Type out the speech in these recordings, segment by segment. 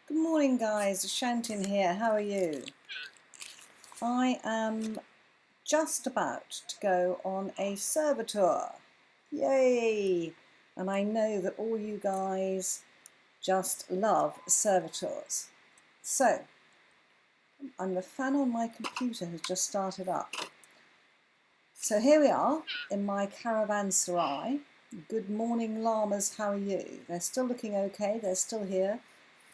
Good morning guys, Ashantin here, how are you? I am just about to go on a server tour. Yay! And I know that all you guys just love server tours. So, the fan on my computer has just started up. So here we are in my caravanserai. Good morning llamas, how are you? They're still looking okay, they're still here.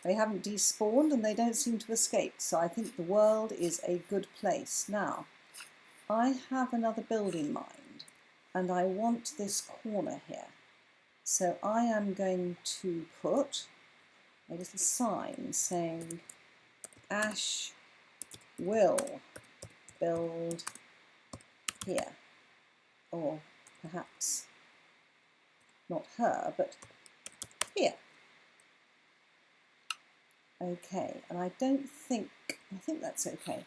They haven't despawned and they don't seem to have escaped, so I think the world is a good place. Now, I have another build in mind, and I want this corner here. So I am going to put a little sign saying, Ash will build here. Or perhaps not her, but here. Okay, and I think that's okay.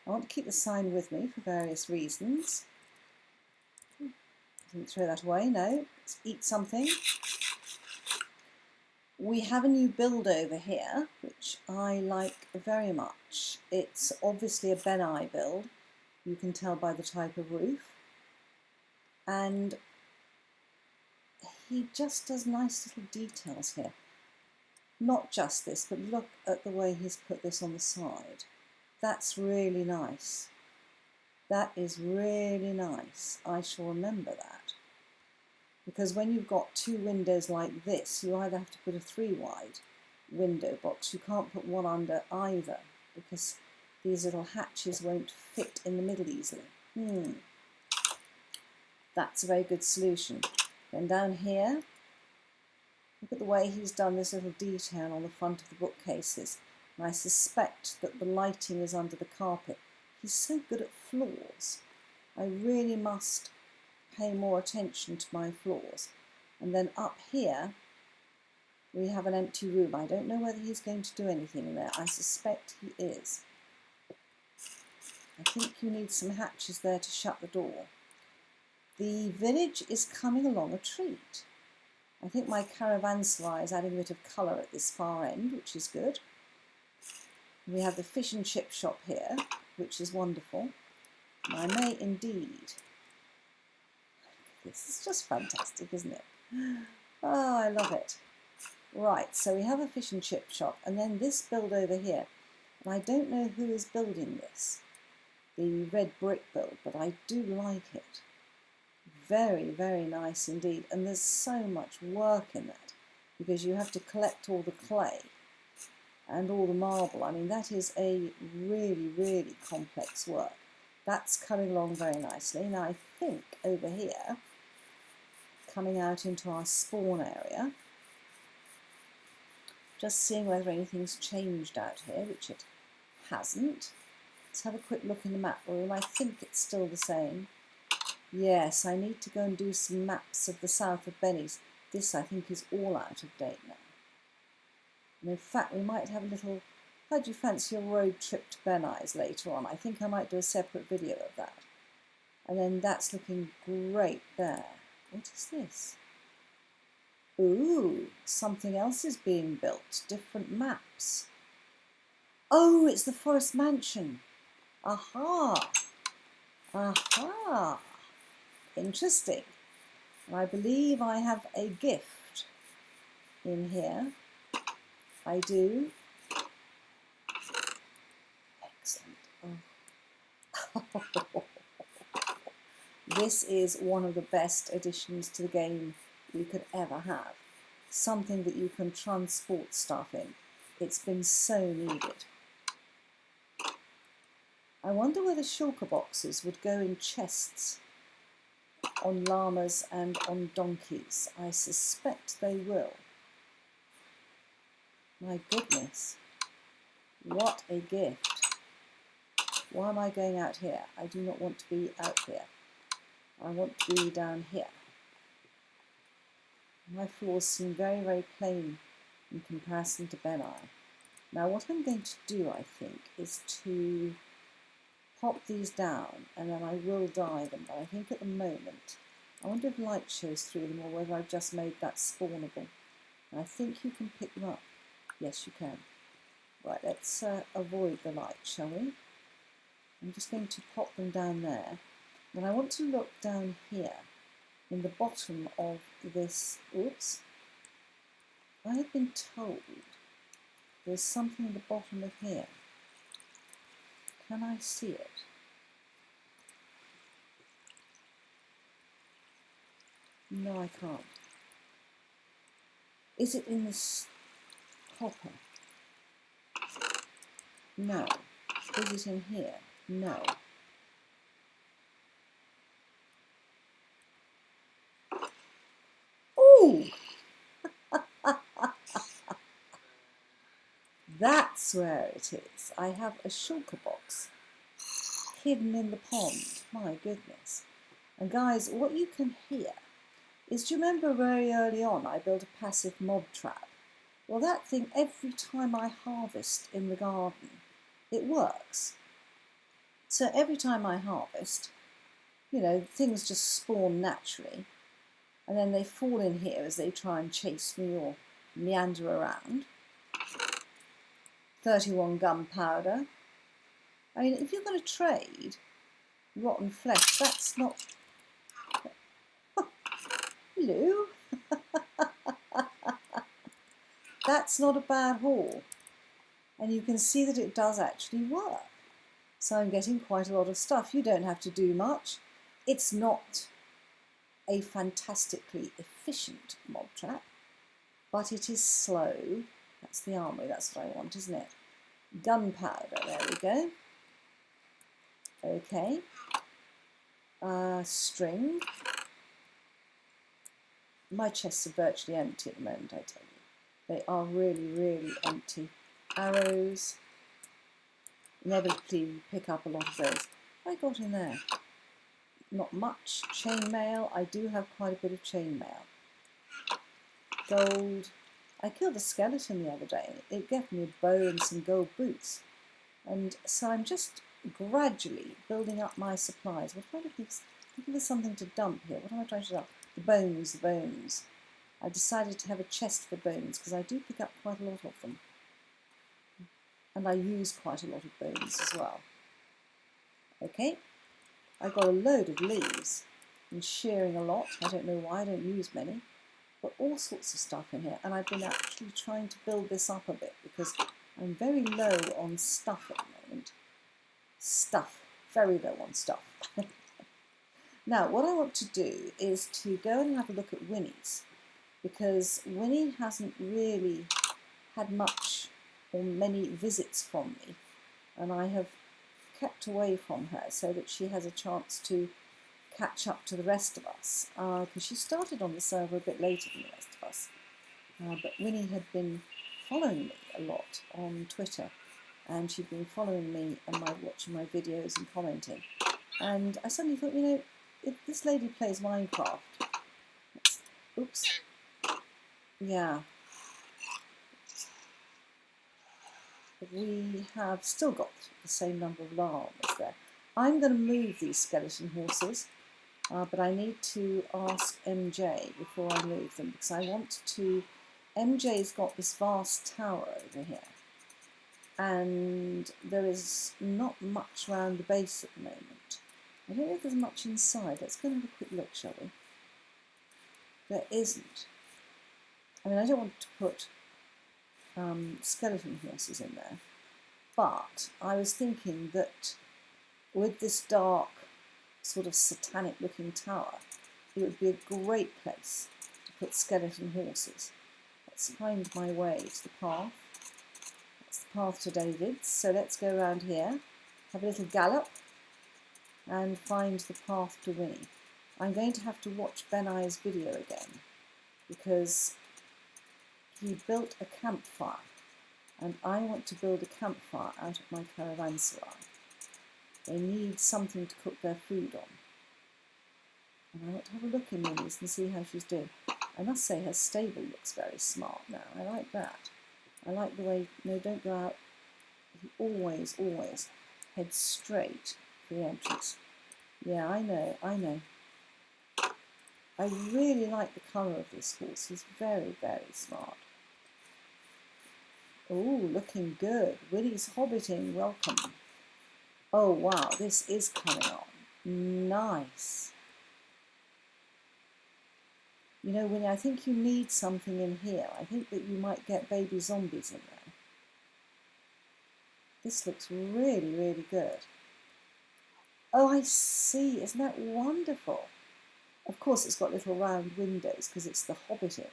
I want to keep the sign with me for various reasons. Didn't throw that away, no. Let's eat something. We have a new build over here, which I like very much. It's obviously a Beni build. You can tell by the type of roof. And he just does nice little details here. Not just this, but look at the way he's put this on the side. That's really nice. That is really nice. I shall remember that. Because when you've got two windows like this, you either have to put a 3-wide window box. You can't put one under either, because these little hatches won't fit in the middle easily. That's a very good solution. Then down here, look at the way he's done this little detail on the front of the bookcases. And I suspect that the lighting is under the carpet. He's so good at floors. I really must pay more attention to my floors. And then up here, we have an empty room. I don't know whether he's going to do anything in there. I suspect he is. I think you need some hatches there to shut the door. The village is coming along a treat. I think my caravanserai is adding a bit of colour at this far end, which is good. We have the fish and chip shop here, which is wonderful. And I may indeed. This is just fantastic, isn't it? Oh, I love it. Right, so we have a fish and chip shop, and then this build over here. And I don't know who is building this, the red brick build, but I do like it. Very, very nice indeed. And there's so much work in that, because you have to collect all the clay and all the marble. I mean, that is a really, really complex work. That's coming along very nicely. Now, I think over here, coming out into our spawn area, just seeing whether anything's changed out here, which it hasn't. Let's have a quick look in the map room. I think it's still the same. Yes, I need to go and do some maps of the south of Beni's. This, I think, is all out of date now. And in fact, we might have a little, how do you fancy your road trip to Beni's later on? I think I might do a separate video of that. And then that's looking great there. What is this? Ooh, something else is being built. Different maps. Oh, it's the Forest Mansion. Aha. Aha. Interesting. I believe I have a gift in here. I do. Excellent. Oh. This is one of the best additions to the game you could ever have. Something that you can transport stuff in. It's been so needed. I wonder whether shulker boxes would go in chests on llamas and on donkeys. I suspect they will. My goodness, what a gift. Why am I going out here? I do not want to be out here. I want to be down here. My floors seem very, very plain in comparison to Beni. Now what I'm going to do, I think, is to pop these down and then I will dye them, but I think at the moment, I wonder if light shows through them or whether I've just made that spawnable. And I think you can pick them up. Yes, you can. Right, let's avoid the light, shall we? I'm just going to pop them down there. Then I want to look down here in the bottom of this. Oops. I have been told there's something at the bottom of here. Can I see it? No, I can't. Is it in this copper? No. Is it in here? No. Ooh! That's where it is. I have a shulker box hidden in the pond. My goodness. And guys, what you can hear is, do you remember very early on I built a passive mob trap? Well, that thing, every time I harvest in the garden, it works. So every time I harvest, you know, things just spawn naturally, and then they fall in here as they try and chase me or meander around. 31 gunpowder. I mean, if you're going to trade rotten flesh, that's not... Hello? That's not a bad haul. And you can see that it does actually work. So I'm getting quite a lot of stuff. You don't have to do much. It's not a fantastically efficient mob trap, but it is slow. That's the armory, that's what I want, isn't it? Gunpowder, there we go. Okay. String. My chests are virtually empty at the moment, I tell you. They are really, really empty. Arrows. Inevitably pick up a lot of those. What have I got in there? Not much. Chainmail. I do have quite a bit of chainmail. Gold. I killed a skeleton the other day. It gave me a bow and some gold boots. And so I'm just gradually building up my supplies. What am I looking for? Looking for something to dump here. What am I trying to dump? The bones, the bones. I decided to have a chest for bones because I do pick up quite a lot of them. And I use quite a lot of bones as well. Okay. I got a load of leaves and shearing a lot. I don't know why, I don't use many. But all sorts of stuff in here. And I've been actually trying to build this up a bit because I'm very low on stuff at the moment. Stuff. Very low on stuff. Now, what I want to do is to go and have a look at Winnie's, because Winnie hasn't really had much or many visits from me, and I have kept away from her so that she has a chance to catch up to the rest of us, because she started on the server a bit later than the rest of us. But Winnie had been following me a lot on Twitter, and she'd been following me and watching my videos and commenting. And I suddenly thought, you know, if this lady plays Minecraft, oops, yeah, we have still got the same number of llamas there. I'm going to move these skeleton horses, but I need to ask MJ before I move them, because I want to... MJ's got this vast tower over here, and there is not much around the base at the moment. I don't know if there's much inside. Let's go and have a quick look, shall we? There isn't. I mean, I don't want to put skeleton horses in there, but I was thinking that with this dark, sort of satanic looking tower, it would be a great place to put skeleton horses. Let's find my way to the path. That's the path to David's, so let's go around here, have a little gallop, and find the path to Winnie. I'm going to have to watch Beni's video again, because he built a campfire, and I want to build a campfire out of my caravanserai. They need something to cook their food on. And I want to have a look in Winnie's and see how she's doing. I must say her stable looks very smart now. I like that. I like the way, no, don't go out. He always, always heads straight for the entrance. Yeah, I know, I know. I really like the colour of this horse. He's very, very smart. Oh, looking good. Winnie's hobbiting, welcome. Oh wow, this is coming on. Nice. You know, Winnie, I think you need something in here. I think that you might get baby zombies in there. This looks really, really good. Oh, I see. Isn't that wonderful? Of course, it's got little round windows because it's the hobbiting.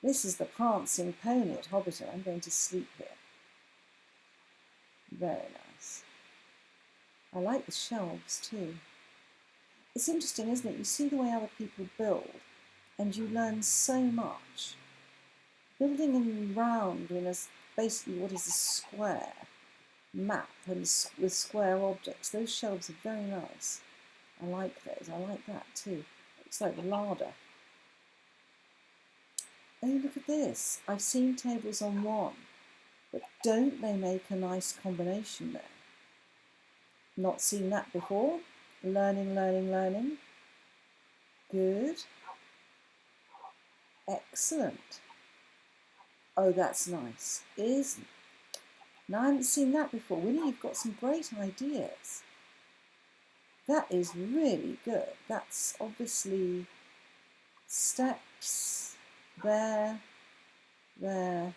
This is the prancing pony at Hobbiton. I'm going to sleep here. Very nice. I like the shelves too. It's interesting, isn't it? You see the way other people build and you learn so much. Building in round in a, basically what is a square map and with square objects, those shelves are very nice. I like those. I like that too. Looks like the larder. Oh, look at this. I've seen tables on one, but don't they make a nice combination there? Not seen that before. Learning, learning, learning. Good. Excellent. Oh, that's nice. Isn't it? Now, I haven't seen that before. Winnie, you've got some great ideas. That is really good. That's obviously steps there, there,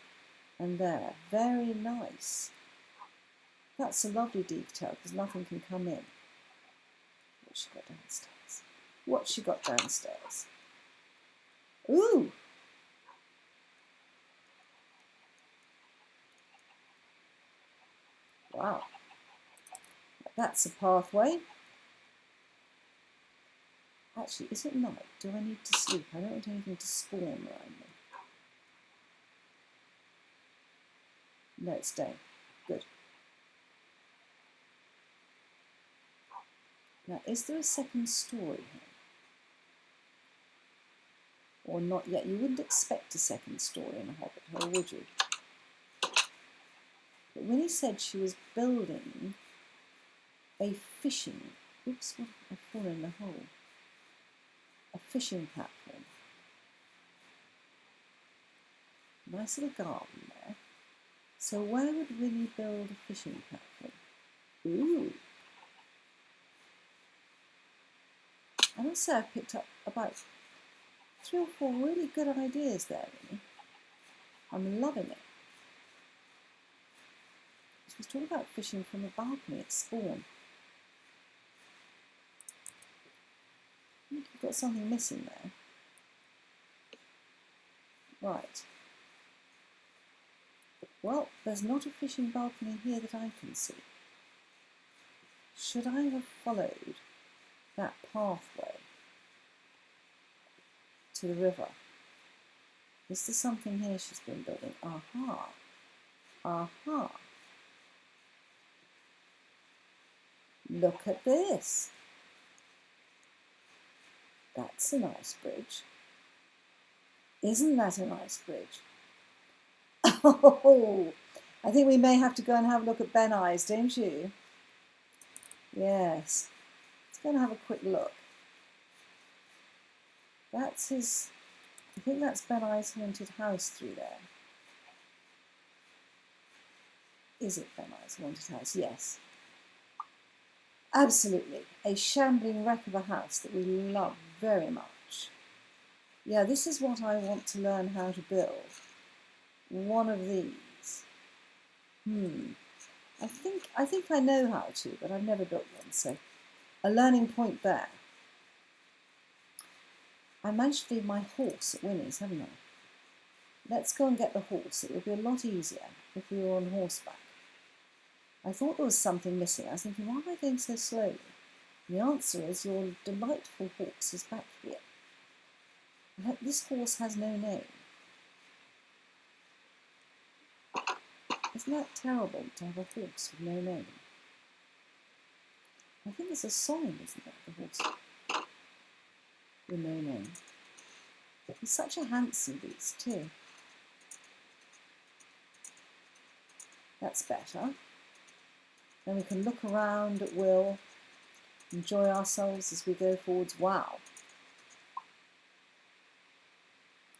and there. Very nice. That's a lovely detail because nothing can come in. What's she got downstairs? What's she got downstairs? Ooh! Wow. That's a pathway. Actually, is it night? Do I need to sleep? I don't want anything to spawn around me. No, it's day. Good. Now, is there a second story here? Or not yet? You wouldn't expect a second story in a Hobbit hole, would you? But Winnie said she was building a fishing... Oops, what? I've fallen in the hole. A fishing platform. Nice little garden there. So where would Winnie build a fishing platform? Ooh! I must say I've picked up about 3 or 4 really good ideas there, Winnie. I'm loving it. She was talking about fishing from a balcony at spawn. I think you've got something missing there. Right. Well, there's not a fishing balcony here that I can see. Should I have followed that pathway to the river? Is there something here she's been building? Aha. Aha. Look at this. That's a nice bridge. Isn't that a nice bridge? Oh, I think we may have to go and have a look at Beni's, don't you? Yes. Let's go and have a quick look. That's his... I think that's Beni's haunted house through there. Is it Beni's haunted house? Yes. Absolutely. A shambling wreck of a house that we love very much. Yeah, this is what I want to learn how to build. One of these. I think I know how to, but I've never built one, so a learning point there. I managed to leave my horse at Winnie's, haven't I? Let's go and get the horse. It would be a lot easier if we were on horseback. I thought there was something missing. I was thinking, why am I going so slowly? The answer is your delightful horse is back here. This horse has no name. Isn't that terrible to have a horse with no name? I think there's a song, isn't there, the horse with no name. He's such a handsome beast too. That's better. Then we can look around at will, enjoy ourselves as we go forwards. Wow.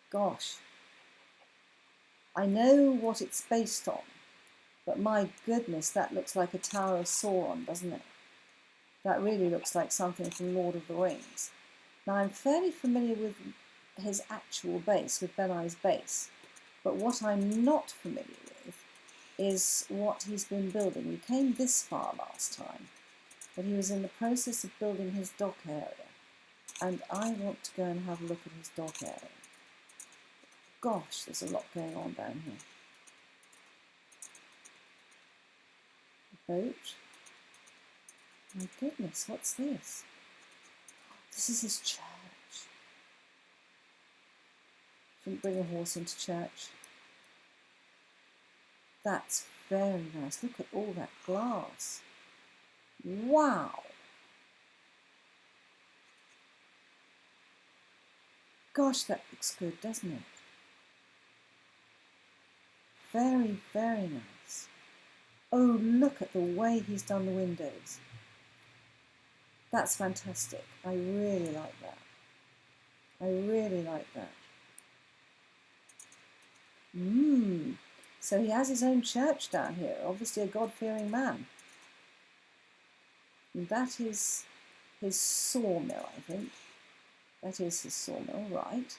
Gosh. I know what it's based on, but my goodness, that looks like a Tower of Sauron, doesn't it? That really looks like something from Lord of the Rings. Now, I'm fairly familiar with his actual base, with Beni's base, but what I'm not familiar with is what he's been building. We came this far last time, but he was in the process of building his dock area, and I want to go and have a look at his dock area. Gosh, there's a lot going on down here. A boat. My goodness, what's this? This is his church. Shouldn't bring a horse into church. That's very nice. Look at all that glass. Wow. Gosh, that looks good, doesn't it? Very, very nice. Oh, look at the way he's done the windows. That's fantastic. I really like that. I really like that. So he has his own church down here, obviously a God-fearing man. And that is his sawmill, I think. That is his sawmill, right.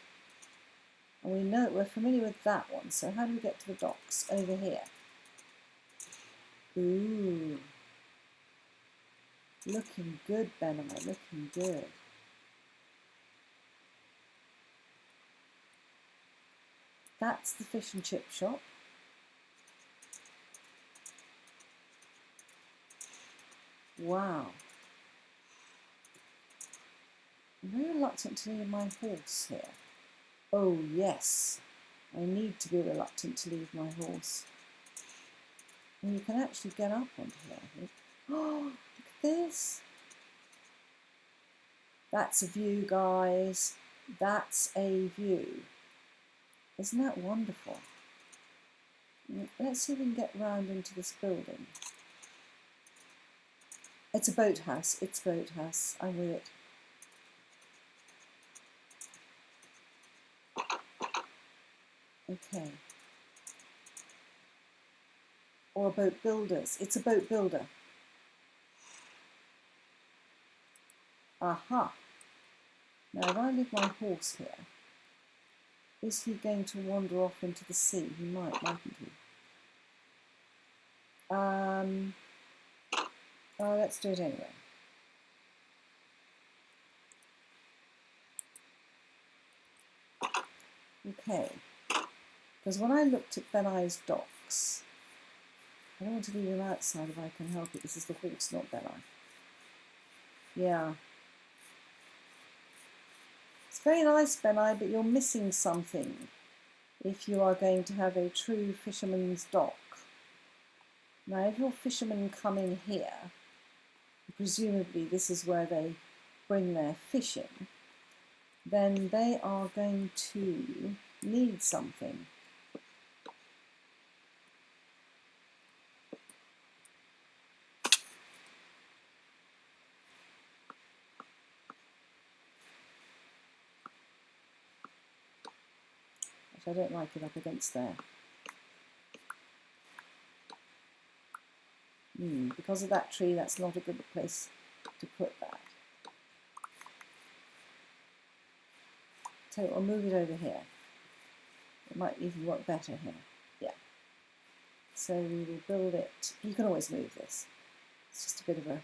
And we know, we're familiar with that one, so how do we get to the docks? Over here. Ooh. Looking good, Beni, looking good. That's the fish and chip shop. Wow. I'm very reluctant to leave my horse here. Oh yes, I need to be reluctant to leave my horse. And you can actually get up onto here, I think. Oh, look at this. That's a view, guys. That's a view. Isn't that wonderful? Let's see if we can get round into this building. It's a boathouse. It's a boathouse. I'm with it. Okay. Or a boat builders. It's a boat builder. Aha. Now if I leave my horse here, is he going to wander off into the sea? He might, mightn't he? Oh, let's do it anyway. Okay. Because when I looked at Beni's docks, I don't want to leave him outside if I can help it. This is the horse, not Beni. Yeah. It's very nice, Beni, but you're missing something if you are going to have a true fisherman's dock. Now, if your fishermen come in here, presumably this is where they bring their fish in, then they are going to need something. I don't like it up against there. Because of that tree, that's not a good place to put that. So I'll move it over here. It might even work better here. Yeah. So we will build it. You can always move this. It's just a bit of a...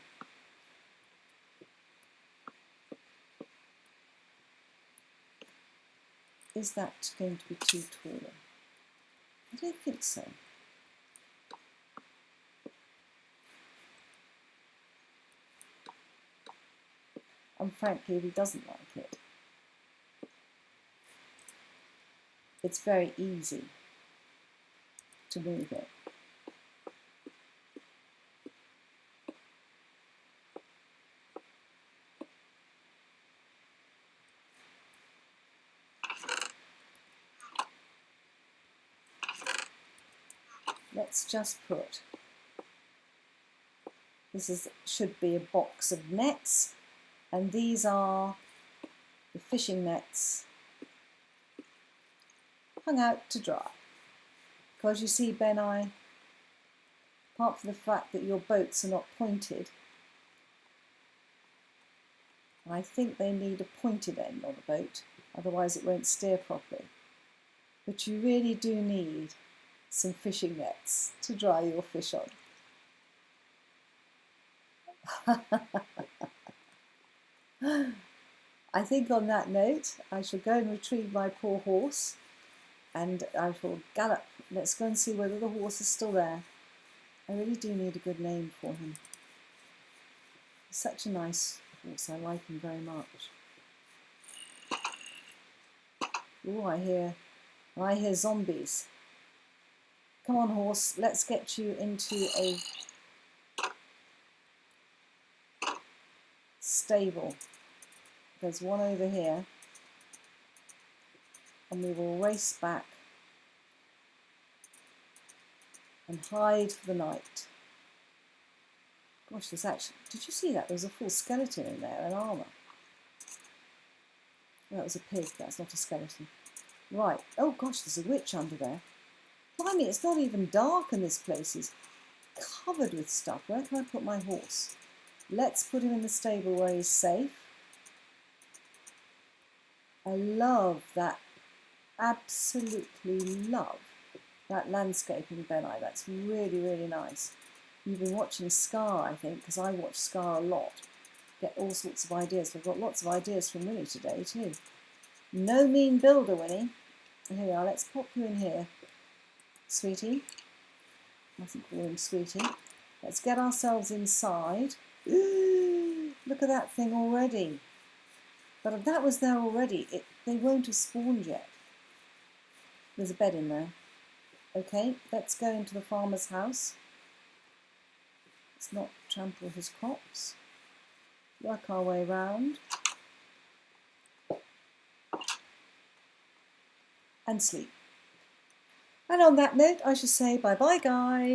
Is that going to be too tall? I don't think so. And frankly, if he doesn't like it, it's very easy to move it. Let's just put, should be a box of nets, and these are the fishing nets hung out to dry. Because you see, Beni, apart from the fact that your boats are not pointed, I think they need a pointed end on a boat, otherwise it won't steer properly. But you really do need some fishing nets to dry your fish on. I think on that note, I shall go and retrieve my poor horse, and I shall gallop. Let's go and see whether the horse is still there. I really do need a good name for him. He's such a nice horse, I like him very much. Oh, I hear zombies. Come on, horse, let's get you into a stable. There's one over here, and we will race back and hide for the night. Gosh, there's actually, did you see that? There was a full skeleton in there, an armour. That was a pig, that's not a skeleton. Right, oh gosh, there's a witch under there. Blimey, it's not even dark and this place is covered with stuff. Where can I put my horse? Let's put him in the stable where he's safe. I love that, absolutely love that landscaping, Beni. That's really, really nice. You've been watching Scar, I think, because I watch Scar a lot. Get all sorts of ideas. We've got lots of ideas from Winnie today too. No mean builder, Winnie. Here we are, let's pop you in here. Sweetie. I mustn't call him Sweetie. Let's get ourselves inside. Ooh, look at that thing already. But if that was there already, they won't have spawned yet. There's a bed in there. Okay, let's go into the farmer's house. Let's not trample his crops. Work our way round. And sleep. And on that note, I shall say bye-bye, guys.